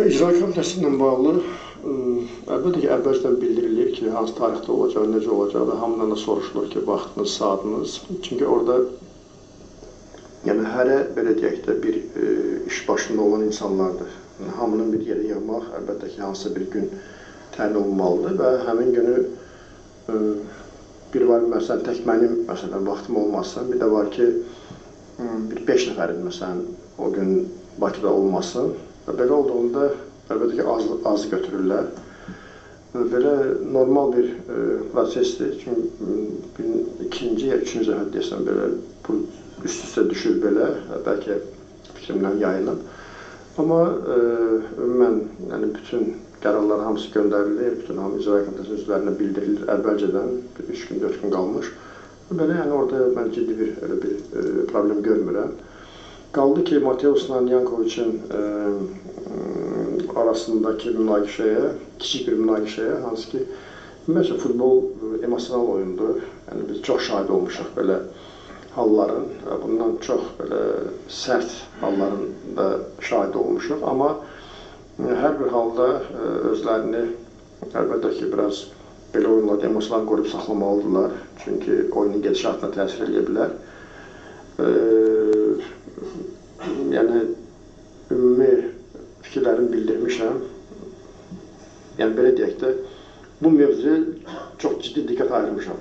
İcra komitəsi ilə bağlı əlbəttə ki, əvvəlcədən bildirilir ki, hansı tarixdə olacaq, necə olacaq və hamıdan da soruşulur ki, vaxtınız, saatınız. Çünki orada hərə, belə deyək də, bir iş başında olan insanlardır. Hamının bir yerə yığmaq, əlbəttə ki, hansısa bir gün təyin olunmalıdır və həmin günü bir var, məsələn, tək mənim vaxtım olmasın, bir də var ki, bir 5 nəfərin, məsələn, o gün Bakıda olmasın. Və belə olduğunda, əlbəttə ki, az götürürlər. Belə normal bir prosesdir. Çünki ikinci ya üçüncü dəfə deyəsən, belə bu üst-üstə düşür belə, bəlkə fikrimdən yayılır. Amma ümumən, bütün qərarlar hamısı göndərilir, bütün hamı icra komitəsinin üzvlərinə bildirilir əvvəlcədən, 3 gün, 4 gün qalmış. Belə, orada mən ciddi bir problem görmürəm. Qaldı ki, Mateusla Yankoviçin arasındakı münaqişəyə, kiçik bir münaqişəyə, hansı ki, ümumiyyətlə, futbol emosional oyundur. Biz çox şahid olmuşuq belə halların, bundan çox belə sərt halların da şahid olmuşuq. Amma hər bir halda özlərini, əlbəttə ki, biraz belə oyunlarda emosional qoruyub saxlamalıdırlar. Çünki oyunun gedişatına təsir edə bilər. Yəni, ümumi fikirlərimi bildirmişəm. Yəni, belə deyək də, bu mövzuya çox ciddi diqqət ayırmışam.